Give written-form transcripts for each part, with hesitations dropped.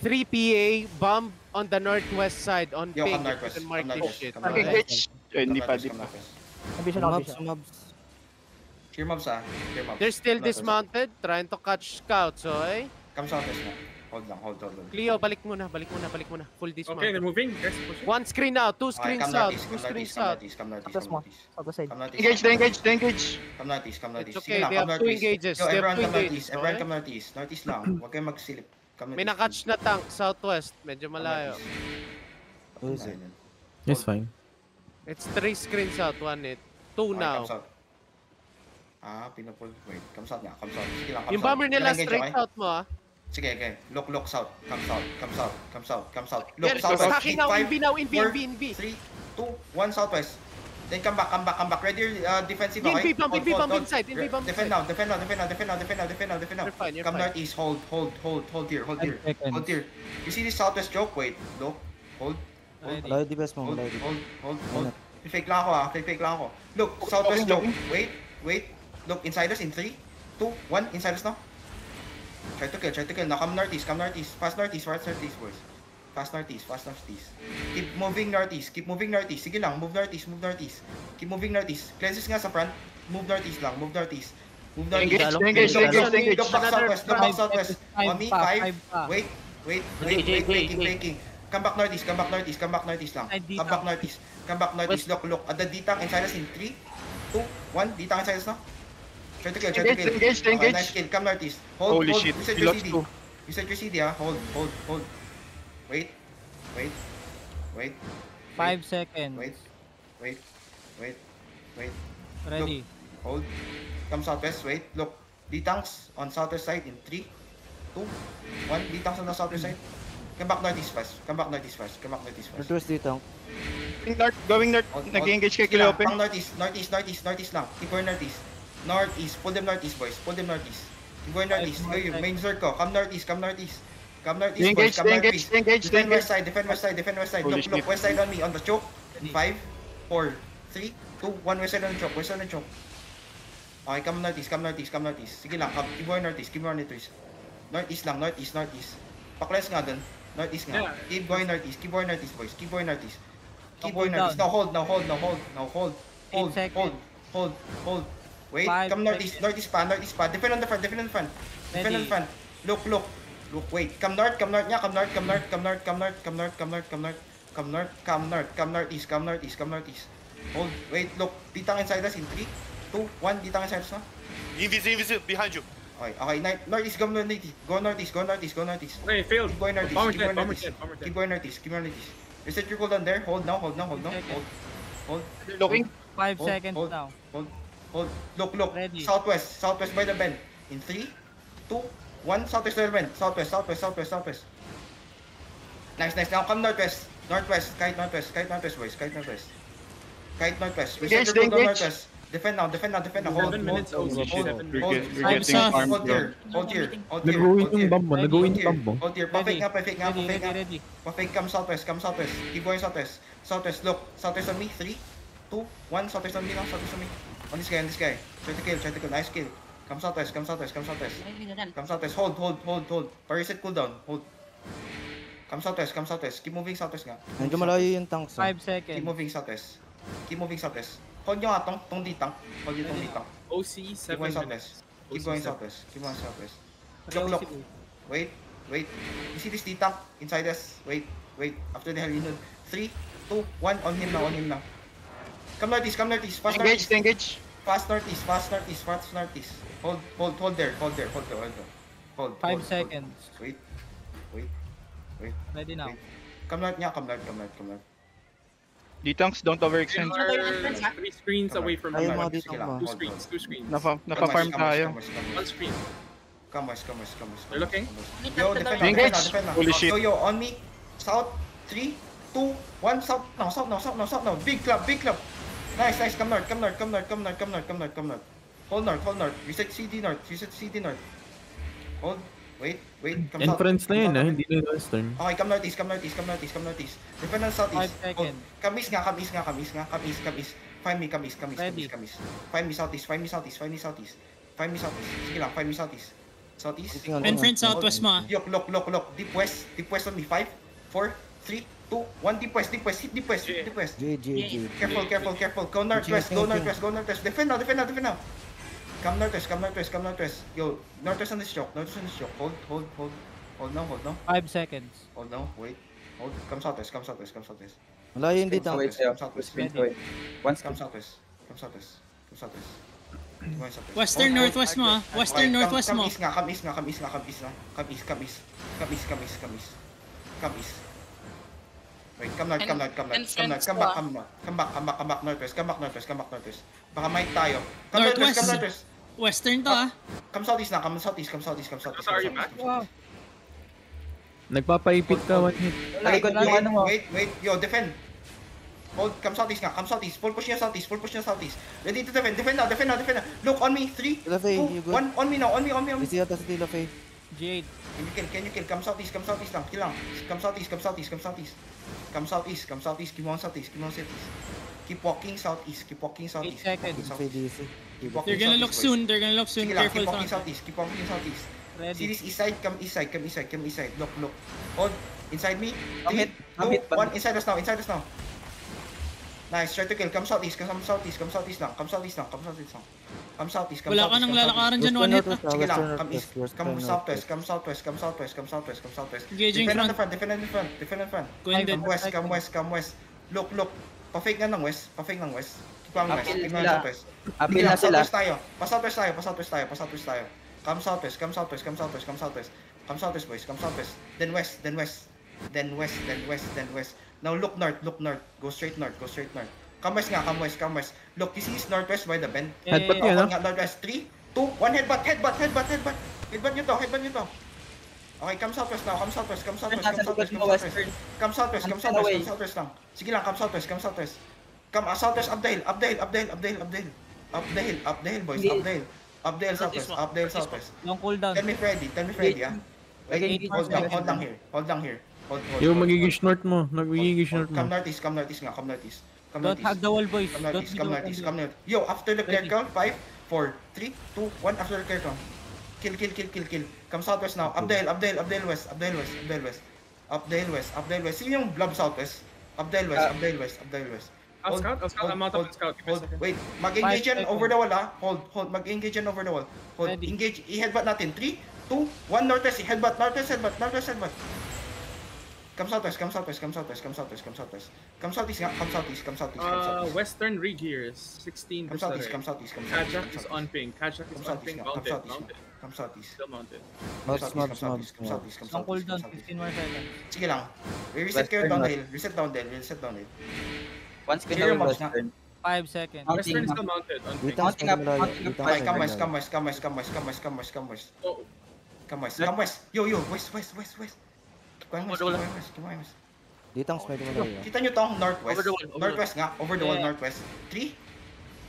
3 PA, bomb on the northwest side on Yo, ping. come northwest. You can mark Come this northwest. shit. Come Okay? northwest. Hindi pa, Come northwest. Ambition, ambition. Mobs. Clear mobs ah. Clear mobs. They're still Come northwest. dismounted, trying to catch scouts, okay? Come southwest na. Hold lang, hold. Cleo, balik muna. Full dismount. Okay, they're moving. Guys, pushing. One screen out, two Okay, screens come out, northeast, two come screens northeast, come out. northeast, Southwest come mo. northeast. Southwest side. Come northeast. Engage. Come northeast, come northeast. It's Sige okay, lang, they come have two northeast. engages. Yo, They have everyone two come northeast. engages, Everyone okay? come northeast. Northeast lang. Huwag kayong magsilip. Come May northeast. nakatch na tank, southwest. Medyo Come malayo. northeast. Who's it? Ayun. It's fine. It's 3 screens out, 1 hit. 2 Okay, now. come south. Pinapul. Wait, come south nga. Come south. Sige lang, come Yung south. bomber nila Engage, straight okay? out mo ah. Sige, okay. Look south. Come south. Come south. Yeah, Look southwest. stacking now, Five, NV now, NV, four, NV. 3, 2, 1 southwest. Then come back. Ready your defensive, NV okay? bump, Hold, NV hold, bump hold. inside, NV bump Defend inside. now. Defend now. You're fine, you're Come fine. northeast. Hold here. 10 seconds. Hold here. You see this southwest choke? Wait. Look. Hold. Malayo di best mo. Hold. Malayo di. Hold. Fake lang ako. Look, southwest choke. Wait. Look, inside us in 3, 2, 1. Inside us now. Try to kill. Now come northeast. Fast northeast, boys. Fast northeast. Keep moving northeast. Sige lang, move northeast. Keep moving northeast. Cleanses nga sa front. Move northeast lang. Engage. Look back southwest. On me, 5. Wait. Keep breaking. Come back northeast lang. Come back northeast. Look. At the D-tank inside us in 3, 2, 1. D-tank inside us now. Try to kill. Engage. Okay, nice kill. Come northeast. Hold. Holy shit, Reset he your lost CD. two. Reset your CD, ah. Hold. Wait. 5 seconds. Wait. Ready. Hold. Come southwest. Wait. Look. D-tanks on southwest side in 3, 2, 1. D-tanks on the southwest side. Come back northeast first. Northwest dito. Going north. Hold. Nag-engage kay Sige lang, Kilope. pang northeast lang. Keep going northeast. Northeast. Pull them northeast, boys. Keep going northeast. Go you. Main circle. Come northeast, boys. Engage. Defend west side. Look, west side on me, on the choke. 5, 4, 3, 2, 1. West side on the choke. Okay, come northeast. Sige lang, keep going northeast. Northeast lang. Pakles nga dun. Northeast nga. Yeah. Keep going northeast, boys. Keep going northeast. down. Now hold. 8 seconds. Hold. Wait, 5 come northeast pa. Defend on the front. Ready. Look. Wait. Come north. Come northeast. Hold. Wait, look. Ditang inside us in 3, 2, 1. Ditang inside us na. Invisible behind you. Okay. Northeast. Go northeast. Okay, failed. Keep going northeast. Bomber dead. Keep going northeast. Reset your cooldown there. Hold now. Second. Hold. Looking. 5 Hold, seconds hold. now. Hold. Look. Ready. Southwest by the bend. In 3, 2, 1. Southwest by the bend. Southwest. Nice. Now come northwest. Kite northwest, boys. Reset your cooldown Engage. northwest. Defend now. Hold. 7 minutes OC. We're getting farmed, Hold bro. here. Nag-ruin yung bomb mo. Hold here. Pa-fake nga. Ready. Pa-fake. Come southwest. Keep going southwest. Look. Southwest on me. 3, 2, 1. Southwest on me now. On this guy. Try to kill. Nice kill. Come southwest. Come southwest. Hold. Pa-reset cooldown. Hold. Come southwest. Keep moving southwest nga. Medyo malayo yung tanks. 5 Keep seconds. moving southwest. Hold nyo nga tong D-tank. OC, Keep 7 going minutes. southwest. Look. Wait. You see this D-tank inside us? Wait. After the hell you know. 3, 2, 1. On him now. Come northeast. Fast Engage. northeast. Fast northeast. Hold there. Hold. 5 seconds. Wait. Ready now. Come north. D-tanks, don't overextend. Are 3 screens away from Ayaw you. mga Sige dito lang, ba? Two hold. screens. Napa-farm tayo. 1 screen. Come west. They're looking. Yo, defend Engage. now. Holy shit. Yo, on me. South. 3, 2, 1. South now. Big club. Nice. Come north. Hold north. Reset CD north. Hold. Wait. Come south. Entrance na yun hindi na yung western. Okay, come northeast. Defend on 5 southeast. seconds. Come east. Find me Ready. southeast. Sige lang, find me southeast. Southeast. Friend southwest mo ah. Yok, look. Deep west on me. 5, 4, 3, 2, 1. Deep west. Hit deep west. G. Careful. Go northwest. Defend now. Come northwest. Yo, northwest on this choke. Hold now. 5 seconds. Hold now. Wait. Hold. Come southwest. Malayo yung D-tank. Come southwest. Western northwest mo ah. Western northwest mo. Come east. Wait, come north. Come back northwest. Baka might tayo. Come northwest. Western to ah. Come southeast na. Sorry, Matt. Nagpapaipit ka, one hit. Wait. Yo, defend. Hold, come southeast. Full push niya southeast. Ready to defend. Defend now. Look, on me. 3, 2, Lafay, you good? 1. On me now. Busy yata si Tila Faye. G8. Can you kill? Come southeast lang. Kill lang. Come southeast. Keep on southeast. Keep walking southeast. 8 seconds. Faye DC. They're gonna look soon. Sige lang, Careful keep walking sa. southeast. See Ready. this east side, come east side. Look. Hold, inside me. 3, 2, 1, inside us now. Nice, try to kill. Come southeast lang. Come southeast. Wala ka nang lalakaran dyan, one hit ah. Sige lang, come east. Come southwest. Engaging Defend on front. the front. Going dead. Come west. Look. Pa-fake ng west. Keep on west. Appeal Keep on sila. southwest. Appeal na sila. Pa-southwest tayo. Come southwest, boys. Then west. Now look north. Go straight north. Come west. Look, this is northwest by the bend. Headbutt yun, no? Northwest. 3, 2, 1, headbutt. Headbutt nyo to. Okay, come southwest now. Come southwest lang. Sige lang, come southwest. Come southwest, up the hill, boys. Up the hill, southwest. Long cooldown. Tell me Freddy, ah. Wait, hold down here. Hold. Yung magigish north mo. Magigish north mo. Come northeast nga. Don't hug the wall, boys. Come northeast. Don't do Yo, after the clear count, 5, 4, 3, 2, 1, after the clear count. Kill. Come southwest now. Up the hill, west. See yung blob southwest. Up the hill west. I'll scout. I'm out of the scout. Give me a second. Wait, mag-engage yan 5 over the wall ah. Hold, mag-engage yan over the wall. Hold, Ready. engage, i-headbutt natin. 3, 2, 1, northwest, headbutt. Come southwest. Come southeast. Western rig here is 16 Come southeast. Kajak is on ping. Mounted. Come southeast. Still mounted. Mobs. Long cooldown. 15 more seconds. Sige lang. Reset kayo down the hill. Reset down the hill. Once Clear your mobs na. 5 seconds. Western is still mounted on ping. D-tank malayo. Okay, come west. Oh, Come west. Yo, west. Keep going west. D-tanks medyo malayo. Kita nyo tong northwest. Over the wall, Northwest nga. Over the wall, Yeah. northwest. 3,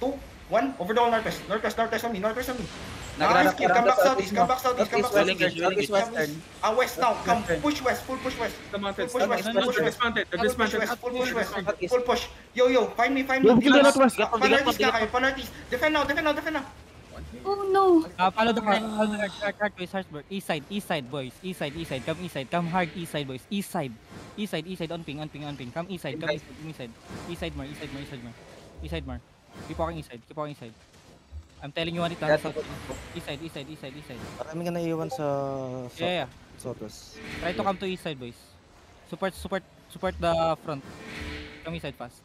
2, 1. Over the wall, northwest. Northwest on me. Nagrarap Nice, come back southeast. Western. West now. Come, push west. Full push west. still mounted. Full push west. They're dismounted. Full push. Yo, find me. Yung kill na northwest. Panortheast ka kayo. Panortheast. Defend now. Oh no! Follow the cart. Boys, Hartsburg. East side, boys. East side. Come east side. Come hard east side, boys. East side. On ping. Come east side. East side more. Keep walking east side. I'm telling you what it is. East side. Marami ka naiiwan sa Yeah. southwest. Try to come to east side, boys. Support the front. Come east side fast.